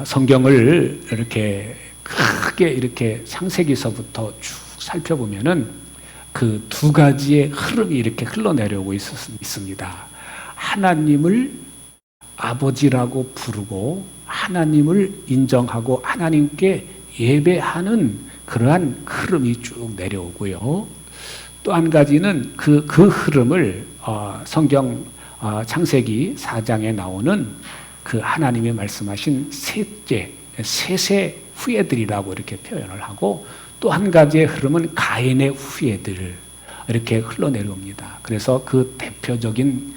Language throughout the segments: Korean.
성경을 이렇게 크게 이렇게 창세기서부터 쭉 살펴보면은 그 두 가지의 흐름이 이렇게 흘러내려오고 있습니다. 하나님을 아버지라고 부르고 하나님을 인정하고 하나님께 예배하는 그러한 흐름이 쭉 내려오고요. 또 한 가지는 그 흐름을 성경 창세기 4장에 나오는 그 하나님이 말씀하신 셋째 후예들이라고 이렇게 표현을 하고, 또 한 가지의 흐름은 가인의 후예들 이렇게 흘러내려옵니다. 그래서 그 대표적인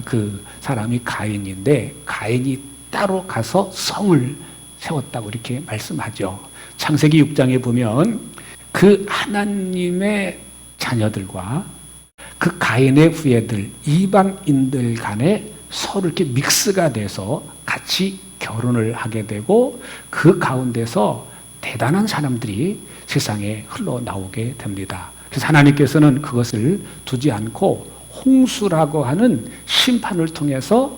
그 사람이 가인인데, 가인이 따로 가서 성을 세웠다고 이렇게 말씀하죠. 창세기 6장에 보면 그 하나님의 자녀들과 그 가인의 후예들, 이방인들 간에 서로 이렇게 믹스가 돼서 같이 결혼을 하게 되고, 그 가운데서 대단한 사람들이 세상에 흘러나오게 됩니다. 그래서 하나님께서는 그것을 두지 않고 홍수라고 하는 심판을 통해서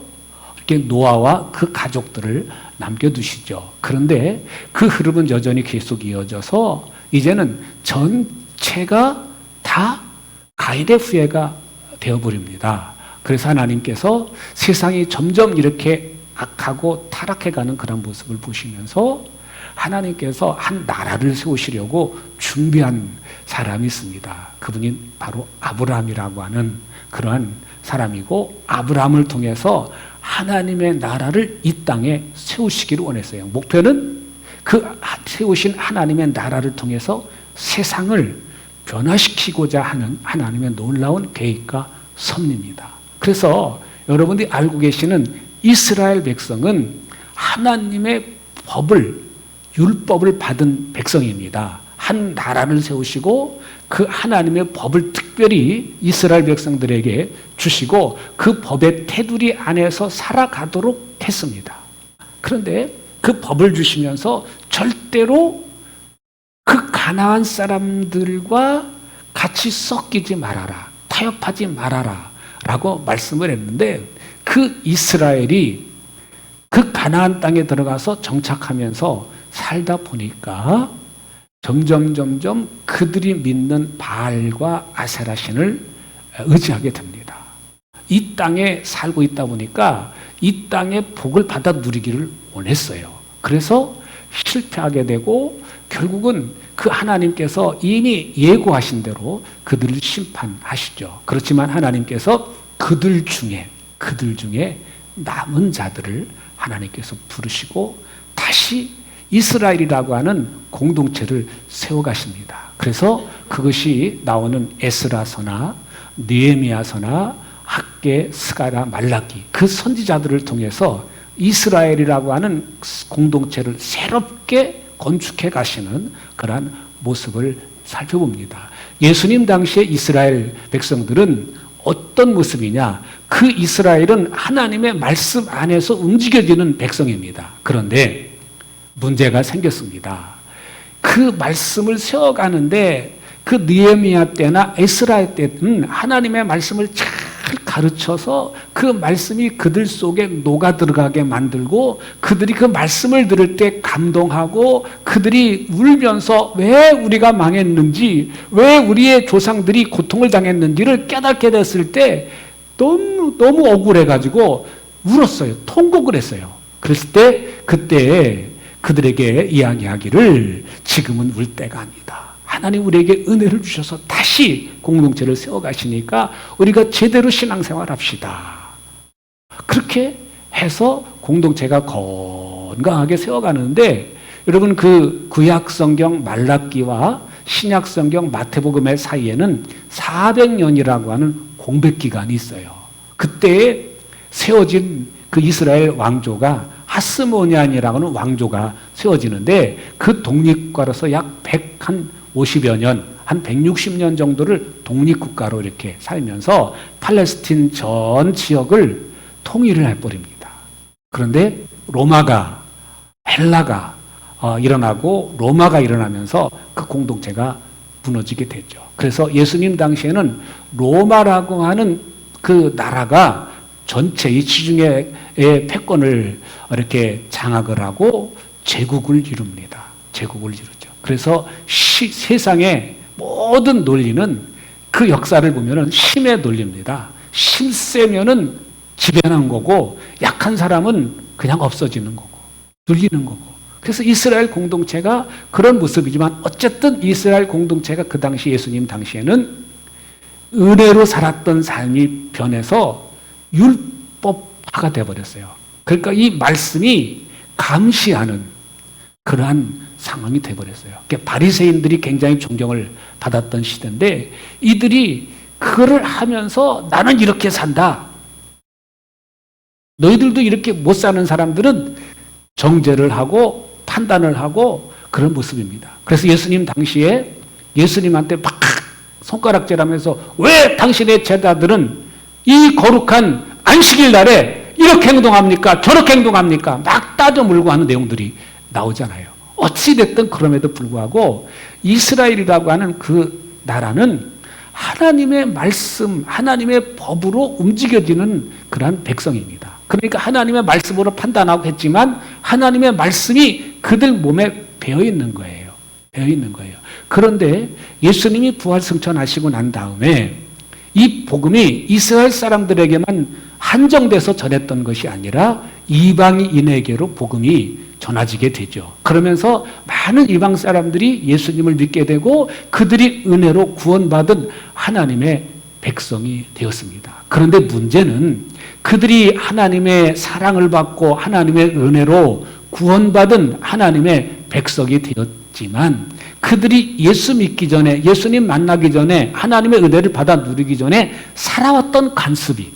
이렇게 노아와 그 가족들을 남겨두시죠. 그런데 그 흐름은 여전히 계속 이어져서 이제는 전체가 다 가인의 후예가 되어버립니다. 그래서 하나님께서 세상이 점점 이렇게 악하고 타락해가는 그런 모습을 보시면서 하나님께서 한 나라를 세우시려고 준비한 사람이 있습니다. 그분이 바로 아브라함이라고 하는 그러한 사람이고, 아브라함을 통해서 하나님의 나라를 이 땅에 세우시기를 원했어요. 목표는 그 세우신 하나님의 나라를 통해서 세상을 변화시키고자 하는 하나님의 놀라운 계획과 섭리입니다. 그래서 여러분들이 알고 계시는 이스라엘 백성은 하나님의 율법을 받은 백성입니다. 한 나라를 세우시고 그 하나님의 법을 특별히 이스라엘 백성들에게 주시고 그 법의 테두리 안에서 살아가도록 했습니다. 그런데 그 법을 주시면서 절대로 그 가나안 사람들과 같이 섞이지 말아라, 타협하지 말아라 라고 말씀을 했는데, 그 이스라엘이 그 가나안 땅에 들어가서 정착하면서 살다 보니까 점점 그들이 믿는 바알과 아세라신을 의지하게 됩니다. 이 땅에 살고 있다 보니까 이 땅의 복을 받아 누리기를 원했어요. 그래서 실패하게 되고 결국은 그 하나님께서 이미 예고하신 대로 그들을 심판하시죠. 그렇지만 하나님께서 그들 중에 남은 자들을 하나님께서 부르시고 다시 이스라엘이라고 하는 공동체를 세워가십니다. 그래서 그것이 나오는 에스라서나 느헤미야서나 학개, 스가랴, 말라기, 그 선지자들을 통해서 이스라엘이라고 하는 공동체를 새롭게 건축해 가시는 그러한 모습을 살펴봅니다. 예수님 당시에 이스라엘 백성들은 어떤 모습이냐? 그 이스라엘은 하나님의 말씀 안에서 움직여지는 백성입니다. 그런데 문제가 생겼습니다. 그 말씀을 세워가는데 그 느헤미야 때나 에스라 때는 하나님의 말씀을 잘 가르쳐서 그 말씀이 그들 속에 녹아 들어가게 만들고, 그들이 그 말씀을 들을 때 감동하고 그들이 울면서 왜 우리가 망했는지, 왜 우리의 조상들이 고통을 당했는지를 깨닫게 됐을 때 너무 억울해가지고 울었어요. 통곡을 했어요. 그랬을 때 그때 그들에게 이야기하기를 지금은 울 때가 아니다. 하나님 우리에게 은혜를 주셔서 다시 공동체를 세워가시니까 우리가 제대로 신앙생활 합시다. 그렇게 해서 공동체가 건강하게 세워가는데, 여러분 그 구약성경 말라기와 신약성경 마태복음의 사이에는 400년이라고 하는 공백기간이 있어요. 그때에 세워진 그 이스라엘 왕조가 하스모니안이라고 하는 왕조가 세워지는데, 그 독립국가로서 약 150여 년, 한 160년 정도를 독립국가로 이렇게 살면서 팔레스틴 전 지역을 통일을 해버립니다. 그런데 헬라가 일어나고 로마가 일어나면서 그 공동체가 무너지게 됐죠. 그래서 예수님 당시에는 로마라고 하는 그 나라가 전체 이 지중해의 패권을 이렇게 장악을 하고 제국을 이룹니다. 제국을 이루죠. 그래서 세상의 모든 논리는 그 역사를 보면은 힘의 논리입니다. 힘 세면은 지배하는 거고 약한 사람은 그냥 없어지는 거고 눌리는 거고. 그래서 이스라엘 공동체가 그런 모습이지만 어쨌든 이스라엘 공동체가 그 당시 예수님 당시에는 은혜로 살았던 삶이 변해서 율법화가 되어버렸어요. 그러니까 이 말씀이 감시하는 그러한 상황이 되어버렸어요. 그러니까 바리새인들이 굉장히 존경을 받았던 시대인데 이들이 그거를 하면서 나는 이렇게 산다. 너희들도 이렇게 못 사는 사람들은 정죄를 하고 판단을 하고 그런 모습입니다. 그래서 예수님 당시에 예수님한테 막 손가락질하면서 왜 당신의 제자들은 이 거룩한 안식일 날에 이렇게 행동합니까? 저렇게 행동합니까? 막 따져 물고 하는 내용들이 나오잖아요. 어찌됐든 그럼에도 불구하고 이스라엘이라고 하는 그 나라는 하나님의 말씀, 하나님의 법으로 움직여지는 그러한 백성입니다. 그러니까 하나님의 말씀으로 판단하고 했지만 하나님의 말씀이 그들 몸에 배어 있는 거예요. 배어 있는 거예요. 그런데 예수님이 부활 승천하시고 난 다음에 이 복음이 이스라엘 사람들에게만 한정돼서 전했던 것이 아니라 이방인에게로 복음이 전해지게 되죠. 그러면서 많은 이방 사람들이 예수님을 믿게 되고 그들이 은혜로 구원받은 하나님의 백성이 되었습니다. 그런데 문제는 그들이 하나님의 사랑을 받고 하나님의 은혜로 구원받은 하나님의 백성이 되었지만 그들이 예수 믿기 전에 예수님 만나기 전에 하나님의 은혜를 받아 누리기 전에 살아왔던 관습이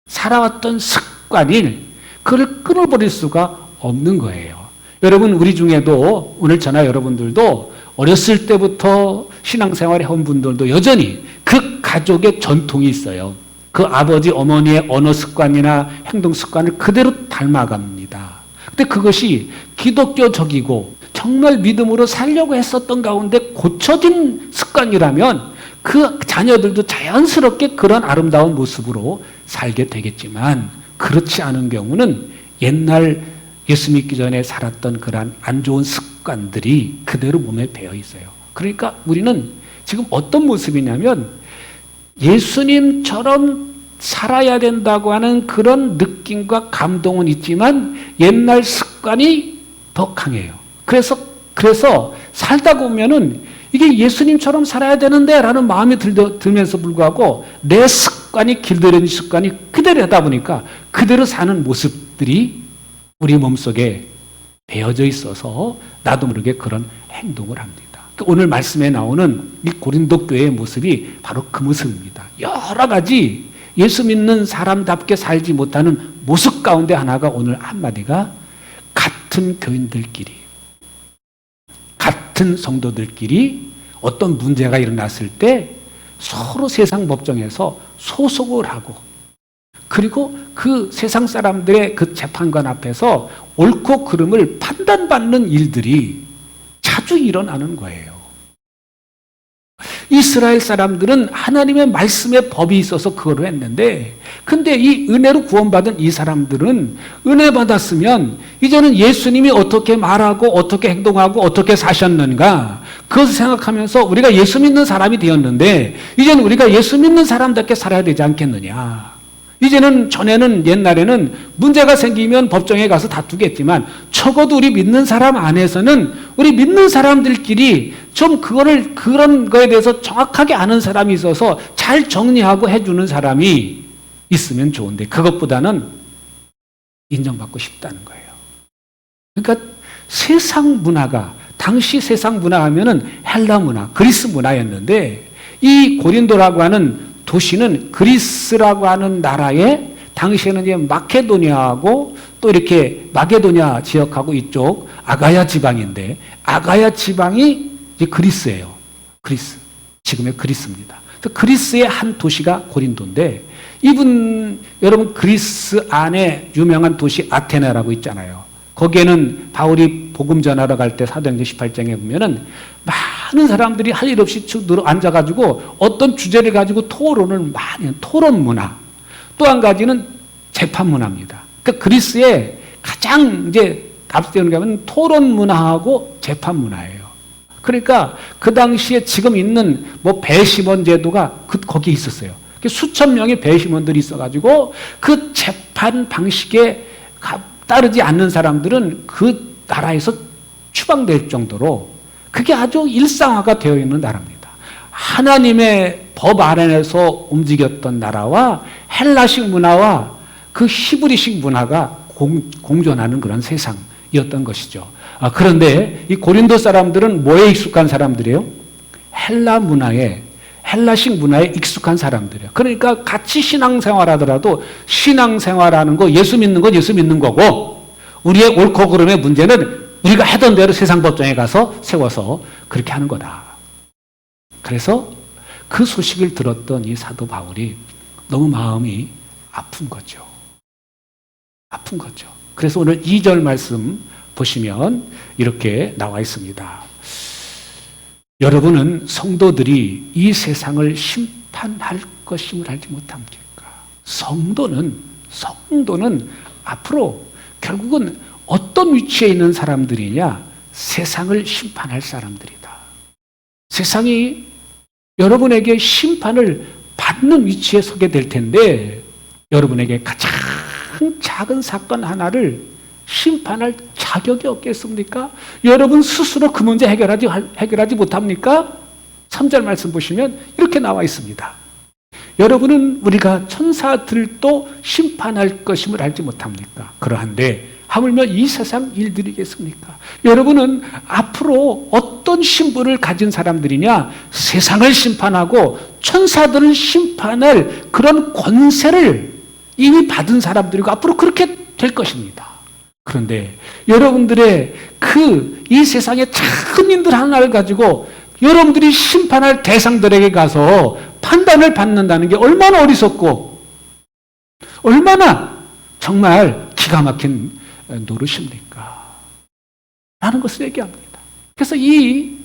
살아왔던 습관이 그걸 끊어버릴 수가 없는 거예요. 여러분 우리 중에도 오늘 전화 여러분들도 어렸을 때부터 신앙생활을 해온 분들도 여전히 그 가족의 전통이 있어요. 그 아버지 어머니의 언어 습관이나 행동 습관을 그대로 닮아갑니다. 근데 그것이 기독교적이고 정말 믿음으로 살려고 했었던 가운데 고쳐진 습관이라면 그 자녀들도 자연스럽게 그런 아름다운 모습으로 살게 되겠지만 그렇지 않은 경우는 옛날 예수 믿기 전에 살았던 그러한 안 좋은 습관들이 그대로 몸에 배어 있어요. 그러니까 우리는 지금 어떤 모습이냐면 예수님처럼 살아야 된다고 하는 그런 느낌과 감동은 있지만 옛날 습관이 더 강해요. 그래서 살다 보면은 이게 예수님처럼 살아야 되는데 라는 마음이 들면서 불구하고 내 습관이 길들여진 습관이 그대로 하다 보니까 그대로 사는 모습들이 우리 몸속에 배어져 있어서 나도 모르게 그런 행동을 합니다. 오늘 말씀에 나오는 이 고린도 교회의 모습이 바로 그 모습입니다. 여러 가지 예수 믿는 사람답게 살지 못하는 모습 가운데 하나가 오늘 한마디가 같은 교인들끼리 같은 성도들끼리 어떤 문제가 일어났을 때 서로 세상 법정에서 소송을 하고 그리고 그 세상 사람들의 그 재판관 앞에서 옳고 그름을 판단받는 일들이 자주 일어나는 거예요. 이스라엘 사람들은 하나님의 말씀의 법이 있어서 그걸 했는데 근데 이 은혜로 구원받은 이 사람들은 은혜 받았으면 이제는 예수님이 어떻게 말하고 어떻게 행동하고 어떻게 사셨는가 그것을 생각하면서 우리가 예수 믿는 사람이 되었는데 이제는 우리가 예수 믿는 사람답게 살아야 되지 않겠느냐. 이제는 전에는 옛날에는 문제가 생기면 법정에 가서 다투겠지만 적어도 우리 믿는 사람 안에서는 우리 믿는 사람들끼리 좀 그런 거에 대해서 정확하게 아는 사람이 있어서 잘 정리하고 해주는 사람이 있으면 좋은데 그것보다는 인정받고 싶다는 거예요. 그러니까 세상 문화가 당시 세상 문화 하면은 헬라 문화, 그리스 문화였는데 이 고린도라고 하는 도시는 그리스라고 하는 나라에 당시에는 이제 마케도니아하고 또 이렇게 마게도냐 지역하고 이쪽 아가야 지방인데 아가야 지방이 이제 그리스예요. 그리스. 지금의 그리스입니다. 그래서 그리스의 한 도시가 고린도인데 여러분 그리스 안에 유명한 도시 아테네라고 있잖아요. 거기에는 바울이 복음 전하러 갈 때 사도행전 18장에 보면은 많은 사람들이 할 일 없이 앉아가지고 어떤 주제를 가지고 토론을 많이 해요. 토론 문화. 또 한 가지는 재판 문화입니다. 그러니까 그리스의 가장 이제 앞세우는 게 하면 토론 문화하고 재판 문화예요. 그러니까 그 당시에 지금 있는 뭐 배심원 제도가 거기에 있었어요. 수천 명의 배심원들이 있어가지고 그 재판 방식에 따르지 않는 사람들은 그 나라에서 추방될 정도로 그게 아주 일상화가 되어 있는 나라입니다. 하나님의 법 아래에서 움직였던 나라와 헬라식 문화와 그 히브리식 문화가 공존하는 그런 세상이었던 것이죠. 그런데 이 고린도 사람들은 뭐에 익숙한 사람들이에요? 헬라식 문화에 익숙한 사람들이에요. 그러니까 같이 신앙생활 하더라도 신앙생활하는 거 예수 믿는 건 예수 믿는 거고 우리의 옳고 그름의 문제는 우리가 하던 대로 세상 법정에 가서 세워서 그렇게 하는 거다. 그래서 그 소식을 들었던 이 사도 바울이 너무 마음이 아픈 거죠. 아픈 거죠. 그래서 오늘 2절 말씀 보시면 이렇게 나와 있습니다. 여러분은 성도들이 이 세상을 심판할 것임을 알지 못합니까? 성도는 앞으로 결국은 어떤 위치에 있는 사람들이냐? 세상을 심판할 사람들이다. 세상이 여러분에게 심판을 받는 위치에 서게 될 텐데 여러분에게 가장 작은 사건 하나를 심판할 자격이 없겠습니까? 여러분 스스로 그 문제 해결하지 못합니까? 3절 말씀 보시면 이렇게 나와 있습니다. 여러분은 우리가 천사들도 심판할 것임을 알지 못합니까? 그러한데 하물며 이 세상 일들이겠습니까? 여러분은 앞으로 어떤 신분을 가진 사람들이냐? 세상을 심판하고 천사들을 심판할 그런 권세를 이미 받은 사람들이고 앞으로 그렇게 될 것입니다. 그런데 여러분들의 이 세상의 작은 일들 하나를 가지고 여러분들이 심판할 대상들에게 가서 판단을 받는다는 게 얼마나 어리석고 얼마나 정말 기가 막힌 노릇입니까? 라는 것을 얘기합니다. 그래서 이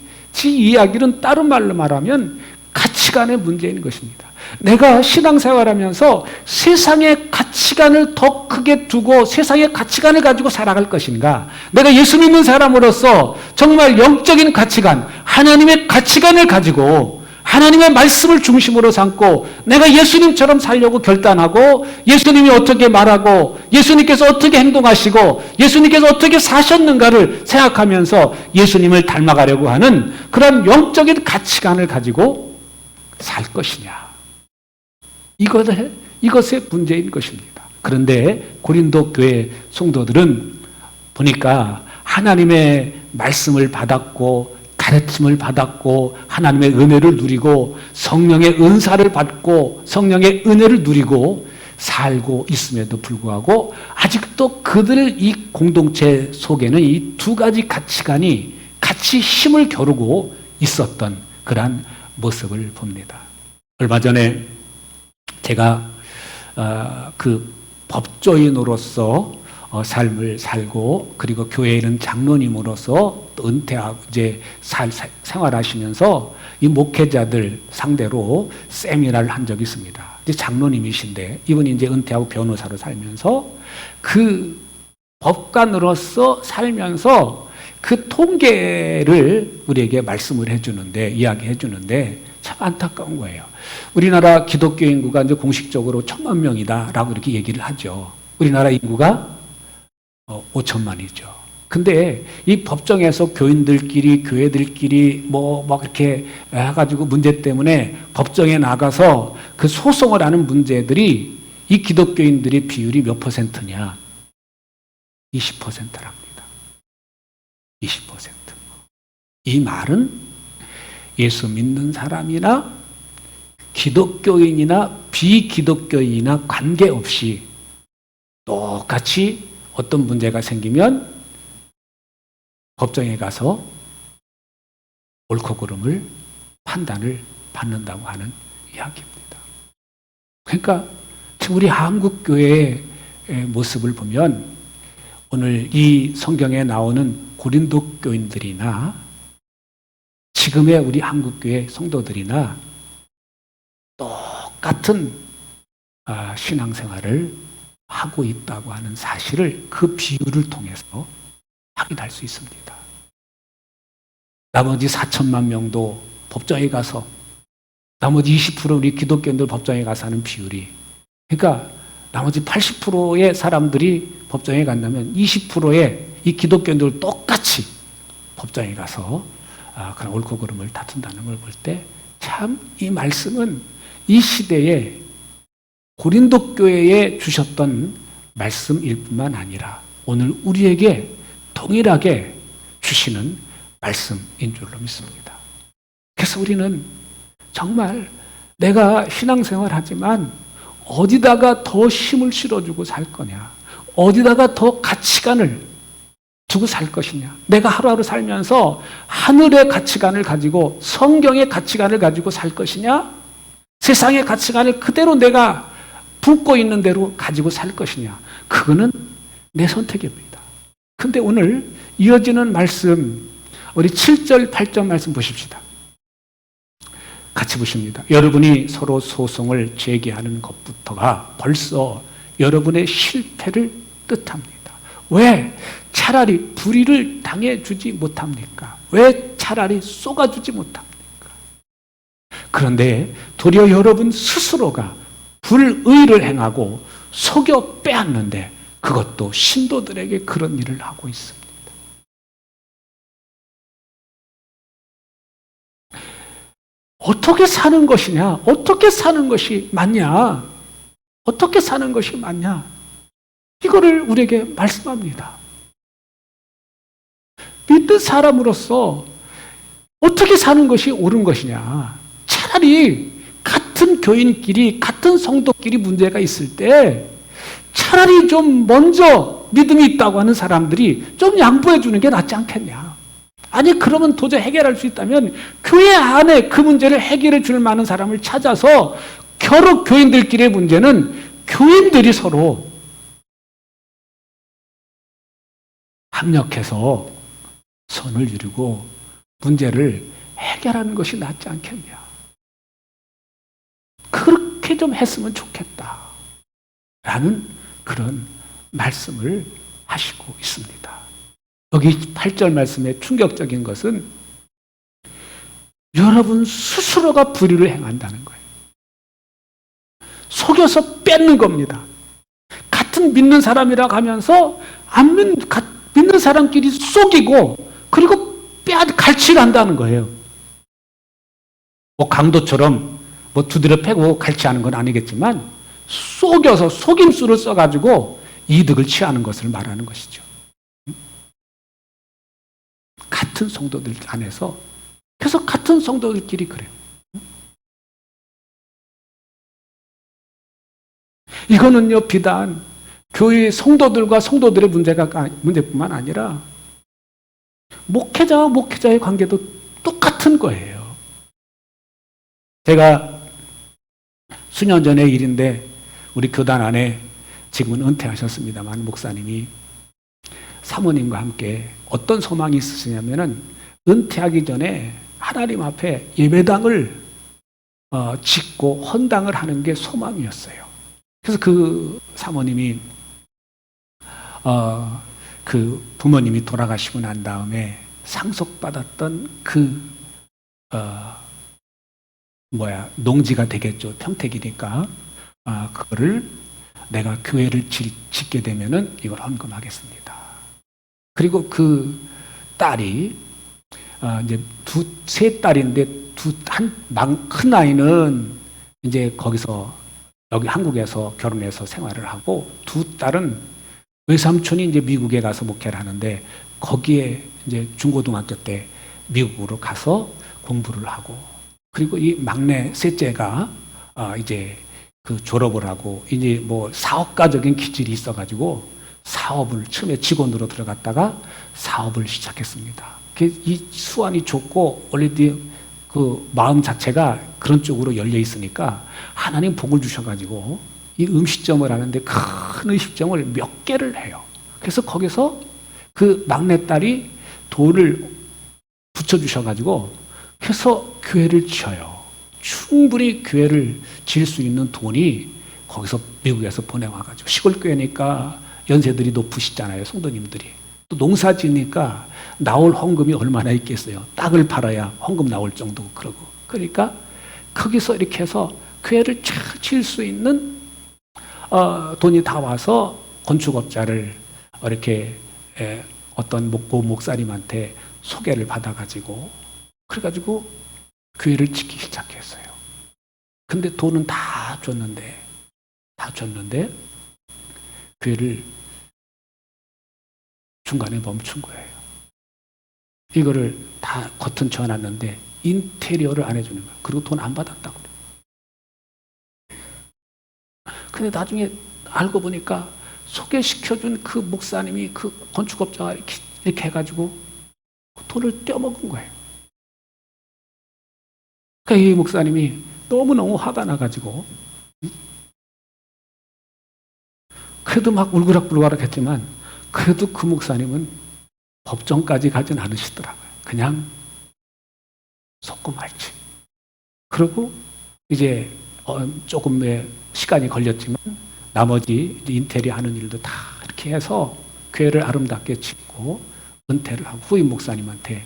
이야기는 다른 말로 말하면 가치관의 문제인 것입니다. 내가 신앙생활하면서 세상의 가치관을 더 크게 두고 세상의 가치관을 가지고 살아갈 것인가? 내가 예수 믿는 사람으로서 정말 영적인 가치관, 하나님의 가치관을 가지고 하나님의 말씀을 중심으로 삼고 내가 예수님처럼 살려고 결단하고 예수님이 어떻게 말하고 예수님께서 어떻게 행동하시고 예수님께서 어떻게 사셨는가를 생각하면서 예수님을 닮아가려고 하는 그런 영적인 가치관을 가지고 살 것이냐. 이것의 문제인 것입니다. 그런데 고린도 교회 성도들은 보니까 하나님의 말씀을 받았고 가르침을 받았고 하나님의 은혜를 누리고 성령의 은사를 받고 성령의 은혜를 누리고 살고 있음에도 불구하고 아직도 그들 이 공동체 속에는 이 두 가지 가치관이 같이 힘을 겨루고 있었던 그러한 모습을 봅니다. 얼마 전에 제가 그 법조인으로서 삶을 살고 그리고 교회에 있는 장로님으로서 또 은퇴하고 이제 생활하시면서 이 목회자들 상대로 세미나를 한 적이 있습니다. 이제 장로님이신데 이분이 이제 은퇴하고 변호사로 살면서 그 법관으로서 살면서 그 통계를 우리에게 말씀을 해주는데 이야기해 주는데 참 안타까운 거예요. 우리나라 기독교 인구가 이제 공식적으로 1,000만 명이다라고 이렇게 얘기를 하죠. 우리나라 인구가 5천만이죠. 근데 이 법정에서 교인들끼리, 교회들끼리 막 이렇게 해가지고 문제 때문에 법정에 나가서 그 소송을 하는 문제들이 이 기독교인들의 비율이 몇 %냐? 20%랍니다. 20%. 이 말은 예수 믿는 사람이나 기독교인이나 비기독교인이나 관계없이 똑같이 어떤 문제가 생기면 법정에 가서 옳고 그름을 판단을 받는다고 하는 이야기입니다. 그러니까 우리 한국 교회의 모습을 보면 오늘 이 성경에 나오는 고린도 교인들이나 지금의 우리 한국 교회 성도들이나 똑같은 신앙생활을 하고 있다고 하는 사실을 그 비유를 통해서 확인할 수 있습니다. 나머지 4천만 명도 법정에 가서 나머지 20% 우리 기독교인들 법정에 가서 하는 비율이, 그러니까 나머지 80%의 사람들이 법정에 간다면 20%의 이 기독교인들 똑같이 법정에 가서 그런 옳고 그름을 다툰다는 걸 볼 때 참 이 말씀은 이 시대에 고린도 교회에 주셨던 말씀일 뿐만 아니라 오늘 우리에게 동일하게 주시는 말씀인 줄로 믿습니다. 그래서 우리는 정말 내가 신앙생활 하지만 어디다가 더 힘을 실어주고 살 거냐, 어디다가 더 가치관을 두고 살 것이냐, 내가 하루하루 살면서 하늘의 가치관을 가지고 성경의 가치관을 가지고 살 것이냐, 세상의 가치관을 그대로 내가 품고 있는 대로 가지고 살 것이냐, 그거는 내 선택입니다. 근데 오늘 이어지는 말씀, 우리 7절, 8절 말씀 보십시다. 같이 보십니다. 여러분이 서로 소송을 제기하는 것부터가 벌써 여러분의 실패를 뜻합니다. 왜 차라리 불의를 당해주지 못합니까? 왜 차라리 쏘가주지 못합니까? 그런데 도리어 여러분 스스로가 불의를 행하고 속여 빼앗는데 그것도 신도들에게 그런 일을 하고 있습니다. 어떻게 사는 것이냐? 어떻게 사는 것이 맞냐? 어떻게 사는 것이 맞냐? 이거를 우리에게 말씀합니다. 믿는 사람으로서 어떻게 사는 것이 옳은 것이냐? 차라리 같은 교인끼리, 같은 성도끼리 문제가 있을 때 차라리 좀 먼저 믿음이 있다고 하는 사람들이 좀 양보해 주는 게 낫지 않겠냐? 아니, 그러면 도저히 해결할 수 있다면 교회 안에 그 문제를 해결해 줄 만한 사람을 찾아서 겨루 교인들끼리의 문제는 교인들이 서로 합력해서 선을 이루고 문제를 해결하는 것이 낫지 않겠냐. 그렇게 좀 했으면 좋겠다. 라는 그런 말씀을 하시고 있습니다. 여기 8절 말씀의 충격적인 것은 여러분 스스로가 불의를 행한다는 거예요. 속여서 뺏는 겁니다. 같은 믿는 사람이라고 하면서 믿는 사람끼리 속이고 그리고 갈취한다는 거예요. 뭐 강도처럼 뭐 두드려 패고 갈취하는 건 아니겠지만 속여서 속임수를 써가지고 이득을 취하는 것을 말하는 것이죠. 같은 성도들 안에서 계속 같은 성도들끼리 그래요. 이거는요, 비단 교회 성도들과 성도들의 문제뿐만 아니라 목회자와 목회자의 관계도 똑같은 거예요. 제가 수년 전의 일인데 우리 교단 안에 지금은 은퇴하셨습니다만 목사님이 사모님과 함께 어떤 소망이 있으시냐면은 은퇴하기 전에 하나님 앞에 예배당을 짓고 헌당을 하는 게 소망이었어요. 그래서 그 사모님이 그 부모님이 돌아가시고 난 다음에 상속받았던 농지가 되겠죠. 평택이니까. 그거를 내가 교회를 짓게 되면은 이걸 헌금하겠습니다. 그리고 그 딸이 이제 세 딸인데 큰 아이는 이제 거기서 여기 한국에서 결혼해서 생활을 하고 두 딸은 외삼촌이 이제 미국에 가서 목회를 하는데 거기에 이제 중고등학교 때 미국으로 가서 공부를 하고 그리고 이 막내 셋째가 이제 그 졸업을 하고 이제 뭐 사업가적인 기질이 있어가지고 사업을 처음에 직원으로 들어갔다가 사업을 시작했습니다. 이 수완이 좋고 원래 그 마음 자체가 그런 쪽으로 열려 있으니까 하나님 복을 주셔가지고 이 음식점을 하는데 큰 음식점을 몇 개를 해요. 그래서 거기서 그 막내딸이 돈을 붙여주셔가지고 그래서 교회를 지어요. 충분히 교회를 지을 수 있는 돈이 거기서 미국에서 보내와가지고 시골 교회니까 연세들이 높으시잖아요, 성도님들이. 또 농사 지으니까 나올 헌금이 얼마나 있겠어요. 땅을 팔아야 헌금 나올 정도고 그러고. 그러니까 거기서 이렇게 해서 교회를 쫙 지을 수 있는 돈이 다 와서 건축업자를 이렇게 어떤 목사님한테 소개를 받아가지고 그래가지고 교회를 짓기 시작했어요. 근데 돈은 다 줬는데 교회를 중간에 멈춘 거예요. 이거를 다 겉은 쳐놨는데 인테리어를 안 해주는 거예요. 그리고 돈 안 받았다고 그래요. 근데 나중에 알고 보니까 소개시켜준 그 목사님이 그 건축업자가 이렇게 해가지고 돈을 떼어먹은 거예요. 그러니까 이 목사님이 너무너무 화가 나가지고 그래도 막 울그락불그락 했지만 그래도 그 목사님은 법정까지 가진 않으시더라고요. 그냥 속고 말지. 그리고 이제 조금의 시간이 걸렸지만 나머지 인테리어 하는 일도 다 이렇게 해서 교회를 아름답게 짓고 은퇴를 하고 후임 목사님한테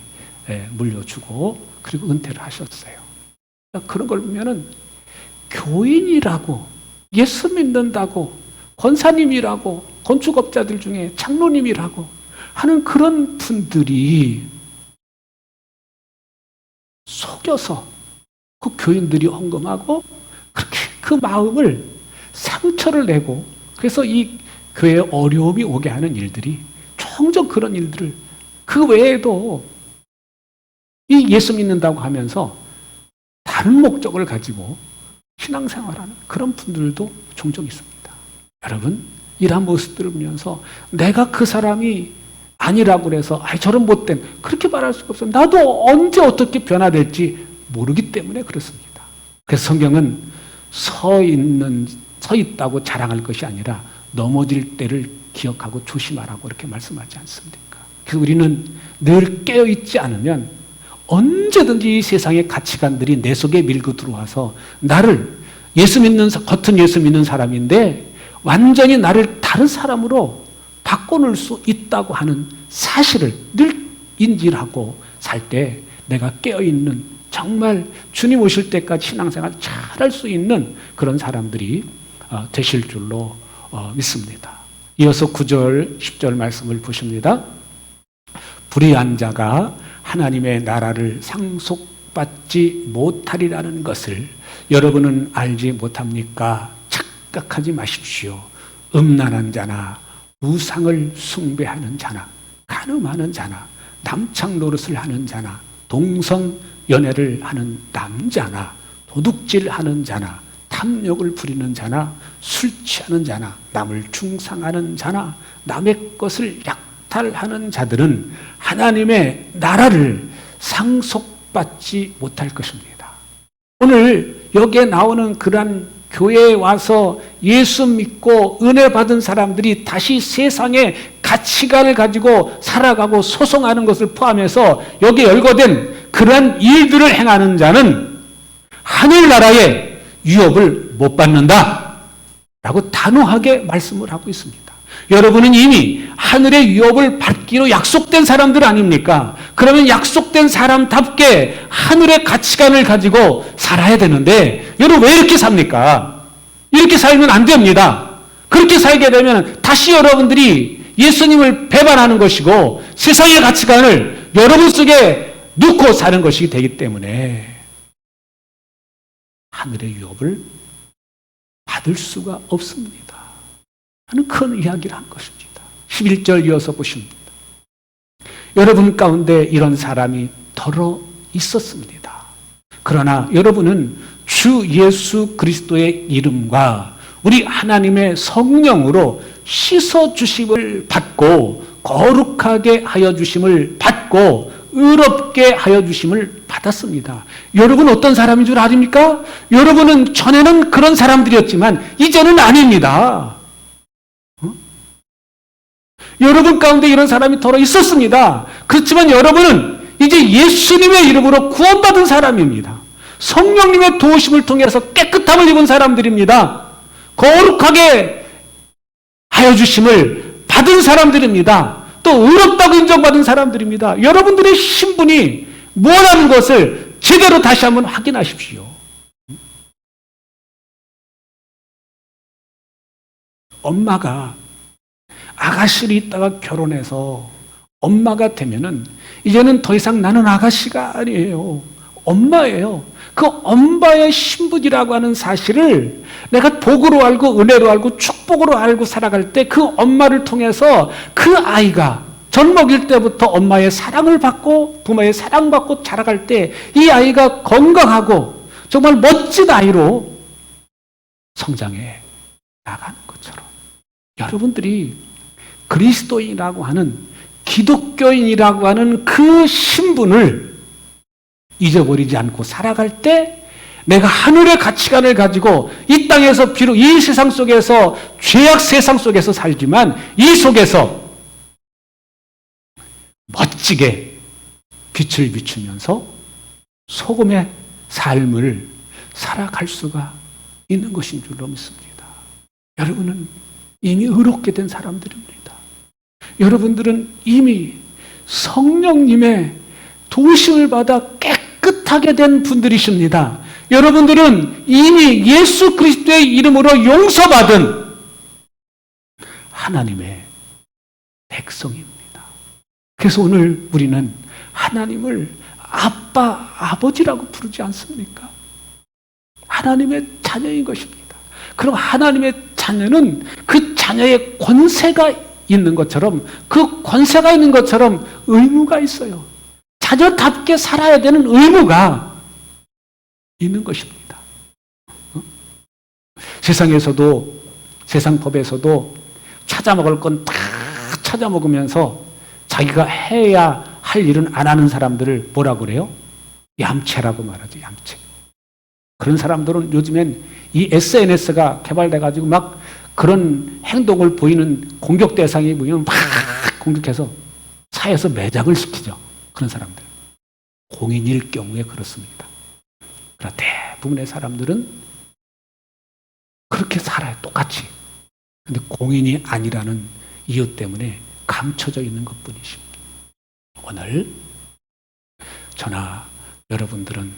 물려주고 그리고 은퇴를 하셨어요. 그런 걸 보면은 교인이라고 예수 믿는다고 권사님이라고 건축업자들 중에 장로님이라고 하는 그런 분들이 속여서 그 교인들이 헌금하고 그렇게 그 마음을 상처를 내고 그래서 이 교회에 어려움이 오게 하는 일들이 종종 그런 일들을 그 외에도 이 예수 믿는다고 하면서 다른 목적을 가지고 신앙생활하는 그런 분들도 종종 있습니다. 여러분 이러한 모습들을 보면서 내가 그 사람이 아니라고 해서 저런 못된 그렇게 말할 수가 없어요. 나도 언제 어떻게 변화될지 모르기 때문에 그렇습니다. 그래서 성경은 서 있다고 자랑할 것이 아니라 넘어질 때를 기억하고 조심하라고 이렇게 말씀하지 않습니까? 그래서 우리는 늘 깨어있지 않으면 언제든지 이 세상의 가치관들이 내 속에 밀고 들어와서 나를 겉은 예수 믿는 사람인데 완전히 나를 다른 사람으로 바꿔놓을 수 있다고 하는 사실을 늘 인지하고 살 때 내가 깨어있는 정말 주님 오실 때까지 신앙생활 잘할 수 있는 그런 사람들이 되실 줄로 믿습니다. 이어서 9절, 10절 말씀을 보십니다. 불의한 자가 하나님의 나라를 상속받지 못하리라는 것을 여러분은 알지 못합니까? 착각하지 마십시오. 음란한 자나 우상을 숭배하는 자나 간음하는 자나 남창 노릇을 하는 자나 동성 연애를 하는 남자나 도둑질하는 자나 탐욕을 부리는 자나 술 취하는 자나 남을 중상하는 자나 남의 것을 약탈하는 자들은 하나님의 나라를 상속받지 못할 것입니다. 오늘 여기에 나오는 그러한 교회에 와서 예수 믿고 은혜 받은 사람들이 다시 세상의 가치관을 가지고 살아가고 소송하는 것을 포함해서 여기에 열거된 그러한 일들을 행하는 자는 하늘나라의 유업을 못 받는다 라고 단호하게 말씀을 하고 있습니다. 여러분은 이미 하늘의 유업을 받기로 약속된 사람들 아닙니까? 그러면 약속된 사람답게 하늘의 가치관을 가지고 살아야 되는데 여러분 왜 이렇게 삽니까? 이렇게 살면 안 됩니다. 그렇게 살게 되면 다시 여러분들이 예수님을 배반하는 것이고 세상의 가치관을 여러분 속에 넣고 사는 것이 되기 때문에 하늘의 유업을 받을 수가 없습니다 하는 큰 이야기를 한 것입니다. 11절 이어서 보십니다. 여러분 가운데 이런 사람이 더러 있었습니다. 그러나 여러분은 주 예수 그리스도의 이름과 우리 하나님의 성령으로 씻어주심을 받고 거룩하게 하여 주심을 받고 의롭게 하여 주심을 받았습니다. 여러분 어떤 사람인 줄 아십니까? 여러분은 전에는 그런 사람들이었지만 이제는 아닙니다. 여러분 가운데 이런 사람이 더러 있었습니다. 그렇지만 여러분은 이제 예수님의 이름으로 구원받은 사람입니다. 성령님의 도우심을 통해서 깨끗함을 입은 사람들입니다. 거룩하게 하여 주심을 받은 사람들입니다. 또 의롭다고 인정받은 사람들입니다. 여러분들의 신분이 뭐라는 것을 제대로 다시 한번 확인하십시오. 엄마가 아가씨를 있다가 결혼해서 엄마가 되면은 이제는 더 이상 나는 아가씨가 아니에요. 엄마예요. 그 엄마의 신분이라고 하는 사실을 내가 복으로 알고 은혜로 알고 축복으로 알고 살아갈 때 그 엄마를 통해서 그 아이가 젖먹일 때부터 엄마의 사랑을 받고 부모의 사랑받고 자라갈 때 이 아이가 건강하고 정말 멋진 아이로 성장해 나가는 것처럼 여러분들이 그리스도인이라고 하는 기독교인이라고 하는 그 신분을 잊어버리지 않고 살아갈 때 내가 하늘의 가치관을 가지고 이 땅에서 비록 이 세상 속에서 죄악 세상 속에서 살지만 이 속에서 멋지게 빛을 비추면서 소금의 삶을 살아갈 수가 있는 것인 줄로 믿습니다. 여러분은 이미 의롭게 된 사람들입니다. 여러분들은 이미 성령님의 도우심을 받아 깨끗하게 된 분들이십니다. 여러분들은 이미 예수 그리스도의 이름으로 용서받은 하나님의 백성입니다. 그래서 오늘 우리는 하나님을 아빠, 아버지라고 부르지 않습니까? 하나님의 자녀인 것입니다. 그럼 하나님의 자녀는 그 자녀의 권세가 있는 것처럼 그 권세가 있는 것처럼 의무가 있어요. 자녀답게 살아야 되는 의무가 있는 것입니다. 세상에서도 세상 법에서도 찾아먹을 건 다 찾아먹으면서 자기가 해야 할 일은 안 하는 사람들을 뭐라고 그래요? 얌체라고 말하죠. 얌체. 그런 사람들은 요즘엔 이 SNS가 개발돼가지고 막 그런 행동을 보이는 공격 대상이 보이면 막 공격해서 사회에서 매장을 시키죠. 그런 사람들. 공인일 경우에 그렇습니다. 그러나 대부분의 사람들은 그렇게 살아요. 똑같이. 근데 공인이 아니라는 이유 때문에 감춰져 있는 것뿐이십니다. 오늘 저나 여러분들은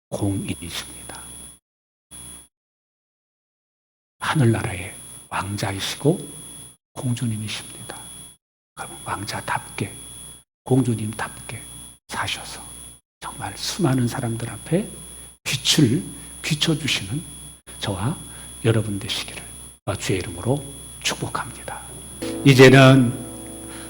공인이십니다. 하늘나라의 왕자이시고 공주님이십니다. 그럼 왕자답게 공주님답게 사셔서 정말 수많은 사람들 앞에 빛을 비춰주시는 저와 여러분 되시기를 주의 이름으로 축복합니다. 이제는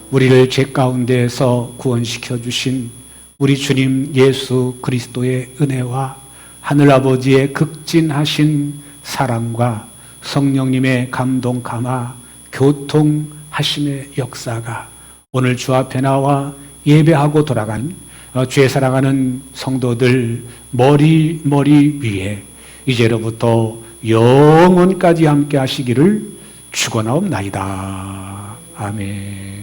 우리를 죄 가운데에서 구원시켜 주신 우리 주님 예수 그리스도의 은혜와 하늘아버지의 극진하신 사랑과 성령님의 감동 감화 교통하심의 역사가 오늘 주 앞에 나와 예배하고 돌아간 주의 사랑하는 성도들 머리 위에 이제로부터 영원까지 함께 하시기를 축원하옵나이다. 아멘.